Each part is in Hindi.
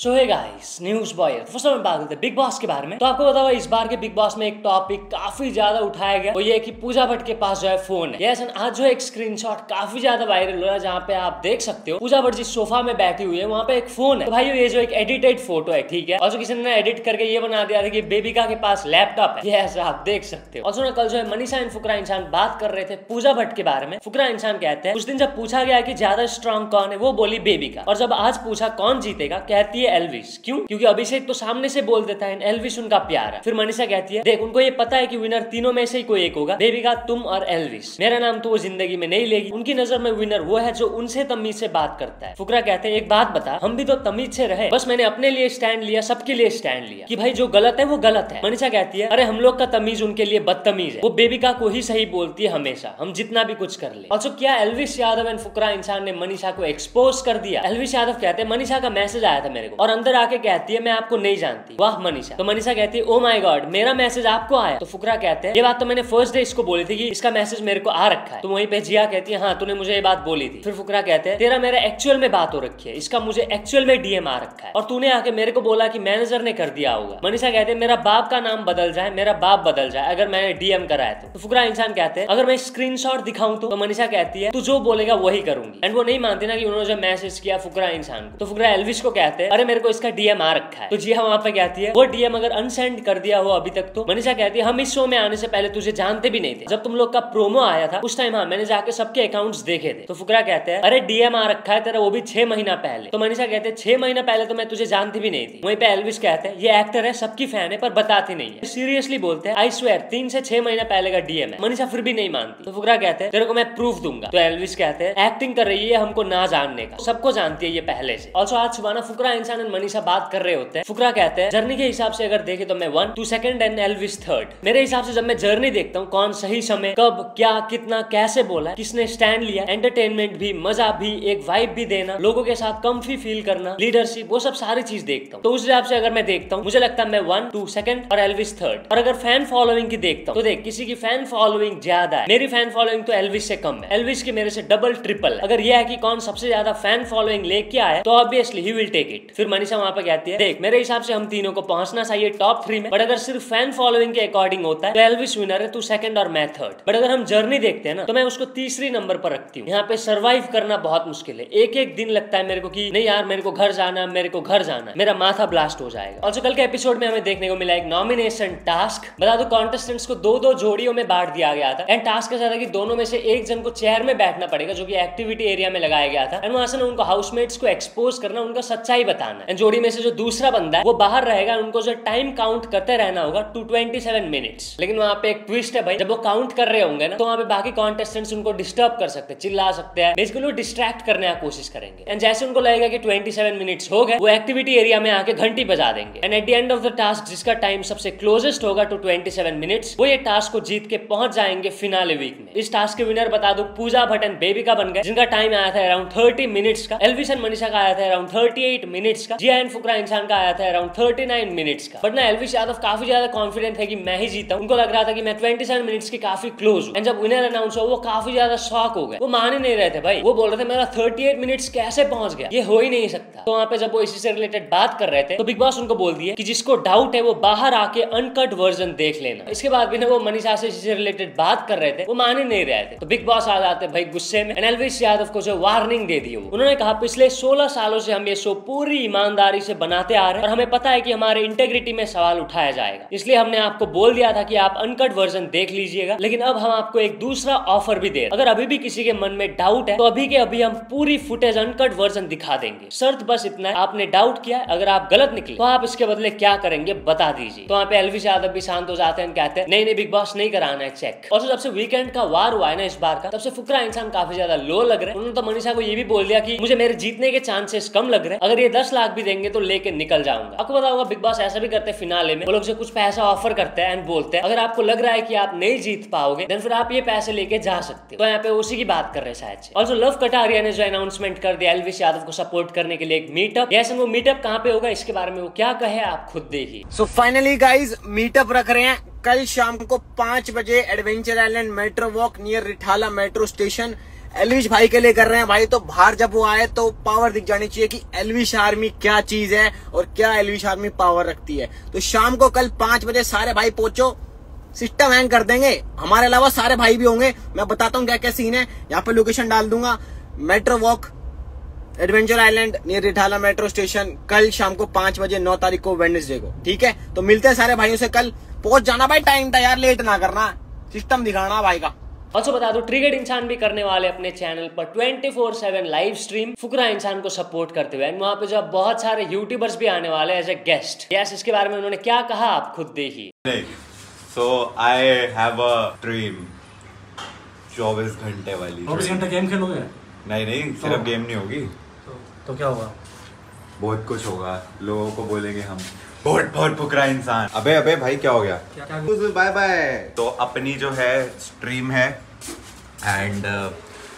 सो hey guys, news boy first में बात करते हैं बिग बॉस के बारे में। तो आपको पता होगा इस बार के बिग बॉस में एक टॉपिक काफी ज्यादा उठाया गया, वो ये कि पूजा भट्ट के पास जो है फोन है। यस, आज जो एक स्क्रीनशॉट काफी ज्यादा वायरल हो रहा है जहाँ पे आप देख सकते हो पूजा भट्ट जिस सोफा में बैठी हुई है वहाँ पे एक फोन है। तो भाई ये जो एक एडिटेड फोटो है, ठीक है, और जो किसी ने एडिट करके ये बना दिया था कि बेबिका के पास लैपटॉप है। यस, आप देख सकते हो। और कल जो है मनीषा एंड फुकरा इंसान बात कर रहे थे पूजा भट्ट के बारे में। फुकरा इंसान कहते हैं उस दिन जब पूछा गया कि ज्यादा स्ट्रॉन्ग कौन है, वो बोली बेबिका, और जब आज पूछा कौन जीतेगा, कहती है एल्विस। क्यों? क्योंकि अभिषेक तो सामने से बोल देता है एल्विस उनका प्यार है। फिर मनीषा कहती है देख, उनको ये पता है कि विनर तीनों में से ही कोई एक होगा, बेबिका, तुम और एल्विस। मेरा नाम तो वो जिंदगी में नहीं लेगी। उनकी नजर में विनर वो है जो उनसे तमीज से बात करता है। फुकरा कहते हैं एक बात बता, हम भी तो तमीज से रहे, बस मैंने अपने लिए स्टैंड लिया, सबके लिए स्टैंड लिया कि भाई जो गलत है वो गलत है। मनीषा कहती है अरे हम लोग का तमीज उनके लिए बदतमीज है, वो बेबिका को ही सही बोलती है हमेशा, हम जितना भी कुछ कर ले। ऑल्सो क्या एल्विस यादव एंड फुकरा इंसान ने मनीषा को एक्सपोज कर दिया। एल्विस यादव कहते हैं मनीषा का मैसेज आया था मेरे को, और अंदर आके कहती है मैं आपको नहीं जानती। वाह मनीषा। तो मनीषा कहती है ओ माय गॉड, मेरा मैसेज आपको आया? तो फुकरा कहते हैं ये बात तो मैंने फर्स्ट डे इसको बोली थी कि इसका मैसेज मेरे को आ रखा है। तो वहीं पे जिया कहती है हाँ तूने मुझे ये बात बोली थी। फिर फुकरा कहते हैं तेरा मेरा एक्चुअल में बात हो रखी है, इसका मुझे एक्चुअल में डीएम आ रखा है, और तूने आके मेरे को बोला कि मैनेजर ने कर दिया होगा। मनीषा कहते हैं मेरा बाप का नाम बदल जाए, मेरा बाप बदल जाए अगर मैंने डीएम कराया तो फुकरा इंसान कहते हैं अगर मैं स्क्रीनशॉट दिखाऊं तो मनीषा कहती है तू जो बोलेगा वही करूंगी। एंड वो नहीं मानती ना कि उन्होंने जो मैसेज किया फुकरा इंसान को। तो फुकरा एल्विस को कहते हैं अरे मेरे को इसका डीएम आ रखा है। तो जिया वहां पे कहती है वो डीएम अगर अनसेंड कर दिया हो अभी तक तो। मनीषा कहती है हम इस शो में आने से पहले तुझे जानते भी नहीं थे, जब तुम लोग का प्रोमो आया था उस टाइम हाँ मैंने जाके सबके अकाउंट्स देखे थे। तो फुकरा कहते हैं अरे डीएम आ रखा है तेरा, वो भी 6 महीना पहले। तो मनीषा कहते हैं 6 महीना पहले तो मैं तुझे जानती भी नहीं थी। वहीं पे एल्विस कहते हैं ये एक्टर है, सबकी फैन है, पर बताती नहीं है। सीरियसली बोलते हैं आई स्वेयर 3 से 6 महीना पहले का डीएम है। मनीषा फिर भी नहीं मानती। तो फुकरा कहते हैं तेरे को मैं प्रूफ दूंगा। तो एल्विस कहते हैं एक्टिंग कर रही है हमको ना जानने का, सबको जानती है ये पहले से। ऑल्सो आज सुबह ना फुकरा इंसान एंड मनीषा बात कर रहे होते हैं। फुकरा कहते हैं जर्नी के हिसाब से अगर देखे तो मैं 1, 2 सेकंड एंड एल्विस 3rd। मेरे हिसाब से जब मैं जर्नी देखता हूँ कौन सही समय कब क्या कितना कैसे बोला, किसने स्टैंड लिया, एंटरटेनमेंट भी, मजा भी, एक वाइब भी देना, लोगों के साथ कंफी फील करना, लीडरशिप, वो सब सारी चीज देखता हूँ। तो उस हिसाब से अगर मैं देखता हूँ मुझे लगता है मैं 1, 2 सेकंड और एल्विस 3rd। और अगर फैन फॉलोइंग की देखता हूँ तो देख किसी की फैन फॉलोइंग ज्यादा है, मेरी फैन फॉलोइंग तो एल्विस से कम है, एल्विस की मेरे से डबल ट्रिपल। अगर यह है कि कौन सबसे ज्यादा फैन फॉलोइंग लेके आया तो obviously he will take it. फिर मनीषा वहां पर कहती है देख मेरे हिसाब से हम तीनों को पहुंचना चाहिए टॉप 3 में, बट अगर सिर्फ फैन फॉलोइंग के अकॉर्डिंग होता है तो एल्विस विनर है, तू 2nd और मैं 3rd। बट अगर हम जर्नी देखते हैं ना तो मैं उसको 3री नंबर पर रखती हूँ। यहाँ पे सर्वाइव करना बहुत मुश्किल है, एक एक दिन लगता है मेरे को कि नहीं यार मेरे को घर जाना, मेरे को घर जाना, मेरा माथा ब्लास्ट हो जाएगा। और कल के एपिसोड में हमें देखने को मिला एक नॉमिनेशन टास्क। बता दो कॉन्टेस्टेंट्स को 2-2 जोड़ियों में बांट दिया गया था। एंड टास्क ऐसा था कि दोनों में से एक जन को चेयर में बैठना पड़ेगा जो कि एक्टिविटी एरिया में लगाया गया था। एंड वहां से ना उनको हाउसमेट्स को एक्सपोज करना, उनका सच्चाई बताना। एंड जोड़ी में से जो दूसरा बंदा है वो बाहर रहेगा, उनको जो टाइम काउंट करते रहना होगा 227 मिनट्स। लेकिन वहां पे एक ट्विस्ट है भाई, जब वो काउंट कर रहे होंगे ना तो वहां पे बाकी कॉन्टेस्टेंट्स उनको डिस्टर्ब कर सकते हैं, चिल्ला सकते हैं, बेसिकली वो डिस्ट्रैक्ट करने की कोशिश करेंगे। एंड जैसे उनको लगेगा कि 27 मिनट्स हो गए, वो एक्टिविटी एरिया में आके घंटी बजा देंगे। And at the end of the task जिसका टाइम सबसे क्लोजेस्ट होगा टू 27 मिनट्स, वो ये टास्क को जीत के पहुंच जाएंगे फिनाले वीक में। इस टास्क के विनर बता दो पूजा भट्ट एंड बेबिका बन गए, जिनका टाइम आया था अराउंड 30 मिनट्स का। एल्विस एंड मनीषा का आया था अराउंड 38 मिनट्स का। जिया एंड फुकरा इंसान का आया था अराउंड 39 मिनट्स का। बट ना एल्विस यादव काफी ज्यादा कॉन्फिडेंट है कि मैं ही जीता हूं। उनको लग रहा था कि मैं 27 मिनट्स के काफी क्लोज हूं। एंड जब विनर अनाउंस हुआ वो काफी ज्यादा शॉक हो गए, वो मान ही नहीं रहे थे भाई। वो बोल रहे थे मेरा 38 मिनट्स कैसे पहुंच गया, ये हो ही नहीं सकता। तो वहां पे जब वो इसी से रिलेटेड बात कर रहे थे तो बिग बॉस उनको बोल दिए कि जिसको डाउट है वो बाहर आके अनकट वर्जन देख लेना। इसके बाद भी ना वो मनीषा से इसी से रिलेटेड बात कर रहे थे, वो मान ही नहीं रहे थे। तो बिग बॉस आ जाते भाई गुस्से में। एल्विस यादव को जो वार्निंग दे दी उन्होंने कहा पिछले 16 सालों से हम ये शो पूरी ईमानदारी से बनाते आ रहे हैं और हमें पता है कि हमारे इंटेग्रिटी में सवाल उठाया जाएगा, इसलिए हमने आपको बोल दिया था कि आप अनकट वर्जन देख लीजिएगा। लेकिन अब हम आपको एक दूसरा ऑफर भी दे रहे हैं, अगर अभी भी किसी के मन में डाउट है तो अभी के अभी हम पूरी फुटेज अनकट वर्जन दिखा देंगे। शर्त बस इतना है, आपने डाउट किया, अगर आप गलत निकले तो आप इसके बदले क्या करेंगे बता दीजिए। तो वहाँ पे एल्विस यादव भी शांत हो जाते हैं, कहते हैं नहीं बिग बॉस नहीं कराना है चेक। और जब से वीकेंड का वार हुआ है ना इस बार का, तब से फुकरा इंसान काफी ज्यादा लो लग रहे हैं। उन्होंने तो मनीषा को ये भी बोल दिया कि मुझे मेरे जीतने के चांसेस कम लग रहे हैं, अगर ये 10 लाख भी देंगे तो लेके निकल जाऊंगा। आपको पता होगा बिग बॉस ऐसा भी करते हैं फिनाले में, वो लोग से कुछ पैसा ऑफर करते हैं एंड बोलते हैं अगर आपको लग रहा है कि आप नहीं जीत पाओगे देन फिर आप ये पैसे लेके जा सकते हो। तो यहाँ पे उसी की बात कर रहे हैं शायद से। और लव कटारिया ने जो अनाउंसमेंट कर दिया एल्विस यादव को सपोर्ट करने के लिए एक मीटअप। यस, वो मीटअप कहाँ पे होगा इसके बारे में वो क्या कहे आप खुद देखिए। सो फाइनली गाइज मीटअप रख रहे हैं कल शाम को 5 बजे adventure island metro walk near Rithala metro station. Elvish भाई के लिए कर रहे हैं भाई। तो बाहर जब वो आए तो पावर दिख जानी चाहिए कि एलविश आर्मी क्या चीज है और क्या एलविश आर्मी पावर रखती है। तो शाम को कल 5 बजे सारे भाई पहुंचो, सिस्टम हैंग कर देंगे। हमारे अलावा सारे भाई भी होंगे। मैं बताता हूँ क्या क्या सीन है, यहाँ पे लोकेशन डाल दूंगा। Metro walk, adventure island near Rithala metro station, कल शाम को 5 बजे 9 तारीख को वेडनेसडे को। ठीक है, तो मिलते हैं सारे भाइयों से कल। पहुंच जाना भाई टाइम था यार, लेट ना करना, सिस्टम दिखाना भाई का। और बता दो ट्रिगर्ड इंसान भी करने वाले अपने चैनल पर 24/7 लाइव स्ट्रीम फुकरा इंसान को सपोर्ट करते हुए। वहाँ पे जो बहुत सारे यूट्यूबर्स भी आने वाले एज ए गेस्ट। यस, इसके बारे में उन्होंने क्या कहा आप खुद देखिए। So I have a dream 24 घंटे वाली। 24 घंटे गेम खेलोगे? नहीं, सिर्फ गेम नहीं होगी। तो क्या होगा? बहुत कुछ होगा। लोगों को बोलेंगे हम बहुत फुकरा इंसान। अबे भाई क्या हो गया? Bye bye. तो अपनी जो है स्ट्रीम है एंड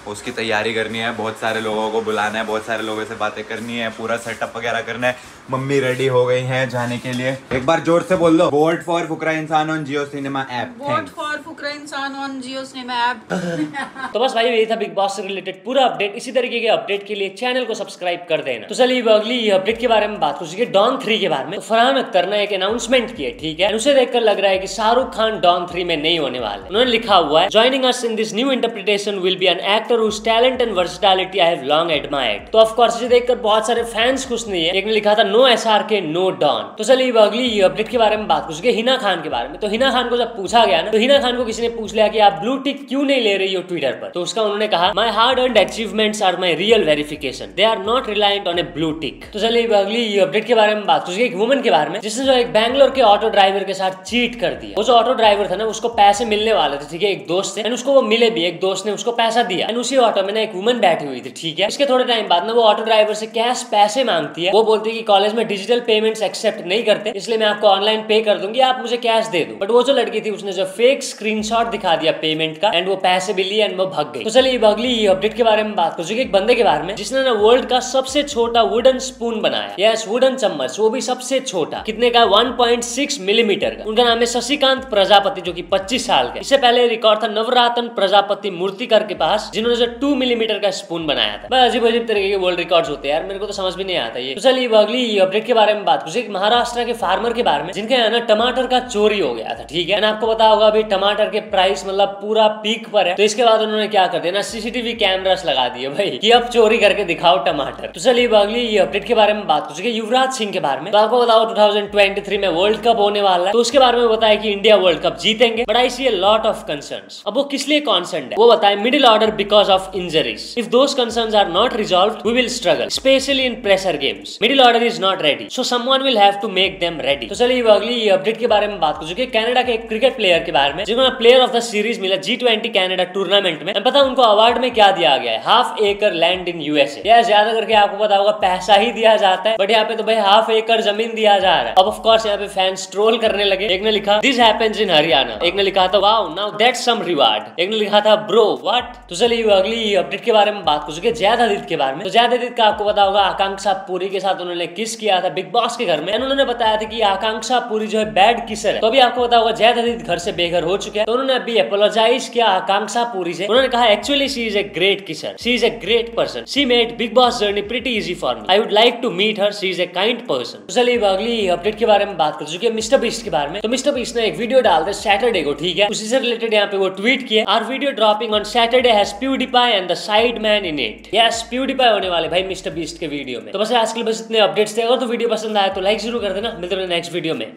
उसकी तैयारी करनी है, बहुत सारे लोगों को बुलाना है, बहुत सारे लोगों से बातें करनी है, पूरा सेटअप वगैरह करना है। मम्मी रेडी हो गई हैं जाने के लिए। एक बार जोर से बोल दो, vote for Fukra Insaan on Jio cinema app. Vote for Fukra Insaan on Jio cinema app. तो बस भाई यही था बिग बॉस से रिलेटेड पूरा अपडेट। इसी तरीके के अपडेट के लिए चैनल को सब्सक्राइब कर देना। तो चलिए अगली अपडेट के बारे में बात हो चुकी है, डॉन 3 के बारे में। तो फरहान अख्तर ने एक अनाउंसमेंट किया, ठीक है, उसे देखकर लग रहा है कि शाहरुख खान डॉन 3 में नहीं होने वाले। उन्होंने लिखा हुआ है, joining us in this new interpretation will be an actor whose talent and versatility I have long admired. तो ऑफ कोर्स इसे देखकर बहुत सारे फैंस खुश नहीं है। एक ने लिखा था नो SRK नो डॉन। तो चलिए अगली अपडेट के बारे में बात कर चुके हिना खान के बारे में। तो हिना खान को जब पूछा गया ना, तो हिना खान को किसी ने पूछ लिया कि आप ब्लू टिक क्यों नहीं ले रही हो ट्विटर पर। तो उसका उन्होंने कहा, my hard earned achievements are my real verification, they are not reliant on a blue tick. तो चलिए अगली अपडेट के बारे में बात कर चुके एक वुमन के बारे में जिसने जो एक बैंगलोर के ऑटो ड्राइवर के साथ चीट कर दिया। वो जो ऑटो ड्राइवर था ना, उसको पैसे मिलने वाले थे, ठीक है, एक दोस्त से, उसको वो मिले भी, एक दोस्त ने उसको पैसा दिया। उसी ऑटो में ना एक वुमन बैठी हुई थी, ठीक है। इसके थोड़े टाइम बाद ना वो ऑटो ड्राइवर से कैश पैसे मांगती है। वो बोलती है कि कॉलेज में डिजिटल पेमेंट्स एक्सेप्ट नहीं करते, इसलिए मैं आपको ऑनलाइन पे कर दूंगी, आप मुझे कैश दे दो। बट वो जो लड़की थी उसने जो फेक स्क्रीनशॉट दिखा दिया पेमेंट का एंड वो पैसे भी लिए एंड वो भाग गई। तो चलिए अगली अपडेट के बारे में बात कर चुके एक बंदे के बारे में जिसने ना वर्ल्ड का सबसे छोटा वुडन स्पून बनाया। यस, वुडन चम्मच, वो भी सबसे छोटा। कितने का? 1.6 मिलीमीटर का। उनका नाम है शशिकांत प्रजापति, जो कि 25 साल का। इससे पहले रिकॉर्ड था नवरत्न प्रजापति मूर्तिकर के पास, जिन्होंने जो 2 मिलीमीटर का स्पून बनाया था। बस अजीब अजीब तरीके के वर्ल्ड रिकॉर्ड्स होते हैं यार, मेरे को तो समझ भी नहीं आता ये। तो चलिए अगली अपडेट के बारे में बात करें महाराष्ट्र के फार्मर के बारे में जिनके यहाँ ना टमाटर का चोरी हो गया था, ठीक है। आपको पता होगा अभी टमाटर के प्राइस मतलब पूरा पीक पर है। तो इसके बाद उन्होंने क्या कर दिया ना, CCTV कैमरास लगा दिए भाई कि अब चोरी करके दिखाओ टमाटर। तो चलिए अगली अपडेट के बारे में बात करें युवराज सिंह के बारे में। तो आपको बताओ 2023 में वर्ल्ड कप होने वाला है, तो उसके बारे में बताया कि इंडिया वर्ल्ड कप जीतेंगे, but I see a lot of concerns. अब वो किस लिए कॉन्सर्न है वो बताए, middle order because of injuries. If those concerns are not resolved we will struggle specially in pressure games. Middle order is not ready, so someone will have to make them ready. तो चलिए अगली अपडेट के बारे में बात कर चुके कनाडा के एक क्रिकेट प्लेयर के बारे में जिन्होंने प्लेयर ऑफ द सीरीज मिला G20 कनाडा टूर्नामेंट में। पता उनको अवार्ड में क्या दिया गया है? हाफ एकड़ लैंड इन USA। या ज्यादा करके आपको पता होगा पैसा ही दिया जाता है, बट यहाँ पे तो भाई हाफ एकड़ जमीन दिया जा रहा है। अब ऑफ कोर्स यहाँ पे फैंस ट्रोल करने लगे। एक ने लिखा दिस हैपेंस इन हरियाणा, एक ने लिखा था wow now that's some reward, एक ने लिखा था ब्रो व्हाट। तो चलिए अगली अपडेट के बारे में बात कर चुके जैद हदीद के बारे में। तो जैद हदीद का आपको पता होगा आकांक्षा पुरी के साथ उन्होंने किस किया था बिग बॉस के घर में। उन्होंने बताया था कि आकांक्षा पुरी जो है बैड किसर है। तो अभी आपको पता होगा जैद हदीद घर से बेघर हो चुके हैं। तो उन्होंने अभी अपोलोजाइज किया आकांक्षा पुरी से। उन्होंने कहा actually she is a great kisser, she is a great person, she made Bigg Boss journey pretty easy for me, I would like to meet her, she is a kind person. तो चलिए अगली अपडेट के बारे में बात कर चुके हैं मिस्टर बीस्ट के बारे में। तो मिस्टर बीस्ट ने एक वीडियो डाल दिया सैटरडे को, ठीक है। उसी से रिलेटेड यहाँ पे वो ट्वीट किया, our video dropping on Saturday has PewDiePie and the Sidemen in it. Yes, PewDiePie होने वाले भाई मिस्टर बीस्ट के वीडियो में। तो बस आज के लिए बस इतने अपडेट्स थे। अगर तो वीडियो पसंद आया तो लाइक जरूर कर देना। मिलते हैं नेक्स्ट वीडियो में।